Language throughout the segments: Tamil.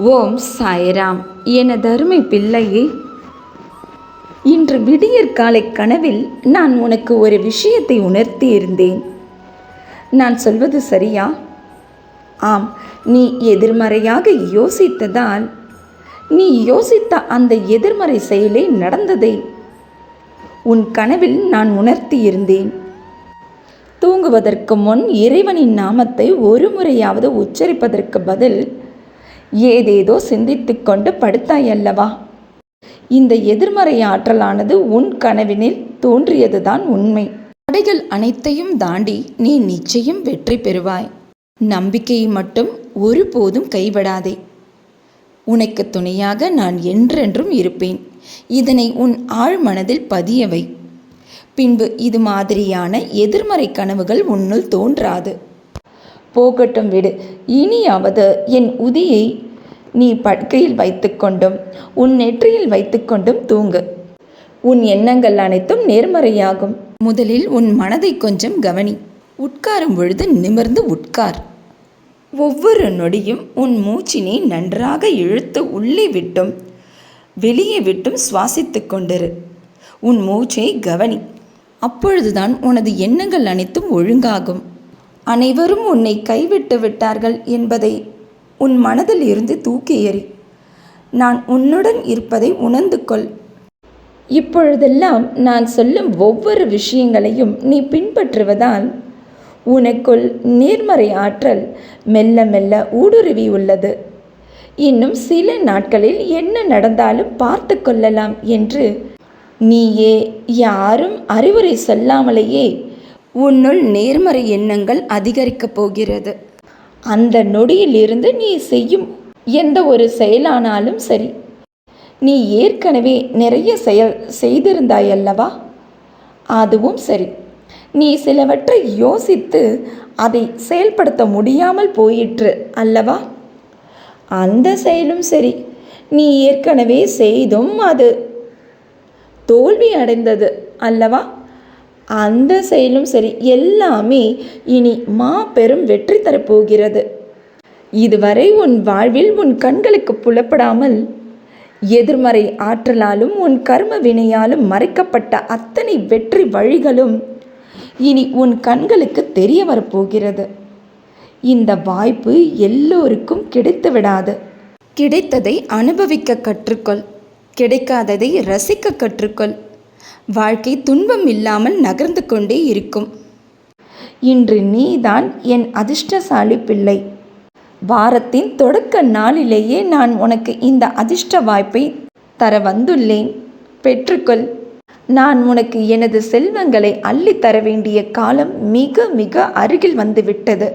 ஓம் சாய்ராம். எனதருமை பிள்ளையே, இன்று விடியற்காலை கனவில் நான் உனக்கு ஒரு விஷயத்தை உணர்த்தி இருந்தேன். நான் சொல்வது சரியா? ஆம், நீ எதிர்மறையாக யோசித்ததால் நீ யோசித்த அந்த எதிர்மறை செயலே நடந்ததை உன் கனவில் நான் உணர்த்தி இருந்தேன். தூங்குவதற்கு முன் இறைவனின் நாமத்தை ஒரு முறையாவது உச்சரிப்பதற்கு பதில் ஏதேதோ சிந்தித்து கொண்டு படுத்தாயல்லவா? இந்த எதிர்மறை ஆற்றலானது உன் கனவினில் தோன்றியதுதான் உண்மை. தடைகள் அனைத்தையும் தாண்டி நீ நிச்சயம் வெற்றி பெறுவாய். நம்பிக்கையை மட்டும் ஒருபோதும் கைவிடாதே. உனக்கு துணையாக நான் என்றென்றும் இருப்பேன். இதனை உன் ஆழ் மனதில் பதியவை. பின்பு இது மாதிரியான எதிர்மறை கனவுகள் உன்னுள் தோன்றாது. போகட்டும், விடு. இனியாவது என் உதியை நீ படுக்கையில் வைத்துக்கொண்டும் உன் நெற்றியில் வைத்துக்கொண்டும் தூங்கு. உன் எண்ணங்கள் அனைத்தும் நேர்மறையாகும். முதலில் உன் மனதை கொஞ்சம் கவனி. உட்காரும் பொழுது நிமிர்ந்து உட்கார். ஒவ்வொரு நொடியும் உன் மூச்சினை நன்றாக இழுத்து உள்ளே விட்டும் வெளியே விட்டும் சுவாசித்து கொண்டிரு. உன் மூச்சை கவனி. அப்பொழுதுதான் உனது எண்ணங்கள் அனைத்தும் ஒழுங்காகும். அனைவரும் உன்னை கைவிட்டு விட்டார்கள் என்பதை உன் மனதில் இருந்து தூக்கி எறி. நான் உன்னுடன் இருப்பதை உணர்ந்து கொள். இப்பொழுதெல்லாம் நான் சொல்லும் ஒவ்வொரு விஷயங்களையும் நீ பின்பற்றுவதால் உனக்குள் நேர்மறை ஆற்றல் மெல்ல மெல்ல ஊடுருவி உள்ளது. இன்னும் சில நாட்களில் என்ன நடந்தாலும் பார்த்து கொள்ளலாம் என்று நீயே யாரும் அறிவுரை சொல்லாமலேயே உன்னுள் நேர்மறை எண்ணங்கள் அதிகரிக்கப் போகிறது. அந்த நொடியிலிருந்து நீ செய்யும் எந்த ஒரு செயலானாலும் சரி, நீ ஏற்கனவே நிறைய செய்திருந்தாயல்லவா? அதுவும் சரி. நீ சிலவற்றை யோசித்து அதை செயல்படுத்த முடியாமல் போயிற்று அல்லவா? அந்த செயலும் சரி. நீ ஏற்கனவே செய்தும் அது தோல்வி அடைந்தது அல்லவா? அந்த செயலும் சரி. எல்லாமே இனி மாபெரும் வெற்றி தரப்போகிறது. இதுவரை உன் வாழ்வில் உன் கண்களுக்கு புலப்படாமல் எதிர்மறை ஆற்றலாலும் உன் கர்ம வினையாலும் மறைக்கப்பட்ட அத்தனை வெற்றி வழிகளும் இனி உன் கண்களுக்கு தெரிய வரப்போகிறது. இந்த வாய்ப்பு எல்லோருக்கும் கிடைத்து விடாது. கிடைத்ததை அனுபவிக்க கற்றுக்கொள். கிடைக்காததை ரசிக்க கற்றுக்கொள். வாழ்க்கை துன்பம் இல்லாமல் நகர்ந்து கொண்டே இருக்கும். இன்று நீதான் என் அதிர்ஷ்டசாலி பிள்ளை. வாரத்தின் தொடக்க நாளிலேயே நான் உனக்கு இந்த அதிர்ஷ்ட வாய்ப்பை தர வந்துள்ளேன். பெற்றுக்கொள். நான் உனக்கு எனது செல்வங்களை அள்ளி தர வேண்டிய காலம் மிக மிக அருகில் வந்துவிட்டது.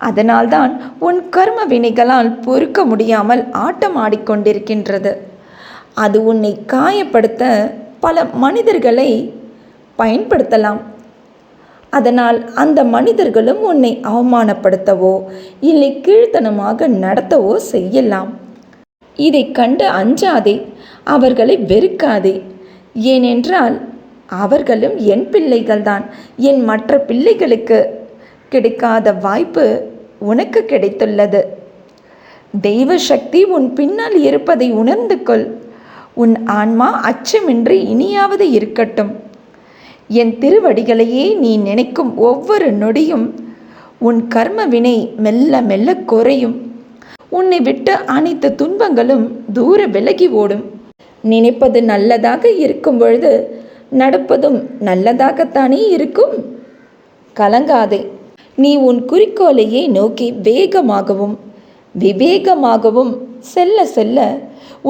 அதனால்தான் உன் கர்ம வினைகளால் பொறுக்க முடியாமல் ஆட்டம் ஆடிக்கொண்டிருக்கின்றது. அது உன்னை காயப்படுத்த பல மனிதர்களை பயன்படுத்தலாம். அதனால் அந்த மனிதர்களும் உன்னை அவமானப்படுத்தவோ இல்லை கீழ்த்தனமாக நடத்தவோ செய்யலாம். இதை கண்டு அஞ்சாதே. அவர்களை வெறுக்காதே. ஏனென்றால் அவர்களும் என் பிள்ளைகள்தான். என் மற்ற பிள்ளைகளுக்கு கிடைக்காத வாய்ப்பு உனக்கு கிடைத்துள்ளது. தெய்வ சக்தி உன் பின்னால் இருப்பதை உணர்ந்து கொள். உன் ஆன்மா அச்சமின்றி இனியாவது இருக்கட்டும். என் திருவடிகளையே நீ நினைக்கும் ஒவ்வொரு நொடியும் உன் கர்ம வினை மெல்ல மெல்ல குறையும். உன்னை விட்டு அனைத்து துன்பங்களும் தூர விலகி ஓடும். நினைப்பது நல்லதாக இருக்கும் பொழுது நடப்பதும் நல்லதாகத்தானே இருக்கும். கலங்காதே. நீ உன் குறிக்கோளையே நோக்கி வேகமாகவும் விவேகமாகவும் செல்ல செல்ல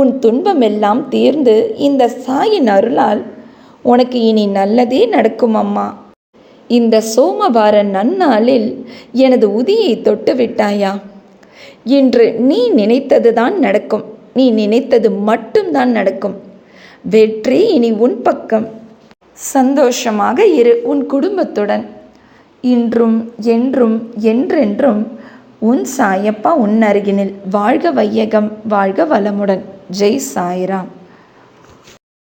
உன் துன்பமெல்லாம் தீர்ந்து இந்த சாயின் அருளால் உனக்கு இனி நல்லதே நடக்கும் அம்மா. இந்த சோமவார நன்னாளில் எனது உதியை தொட்டு விட்டாயா? இன்று நீ நினைத்தது தான் நடக்கும். நீ நினைத்தது மட்டும்தான் நடக்கும். வெற்றி இனி உன் பக்கம். சந்தோஷமாக இரு உன் குடும்பத்துடன். இன்றும் என்றும் என்றென்றும் உன் சாயப்பா உன் அருகினில். வாழ்க வையகம், வாழ்க வளமுடன். ஜெய் சாய்ராம்.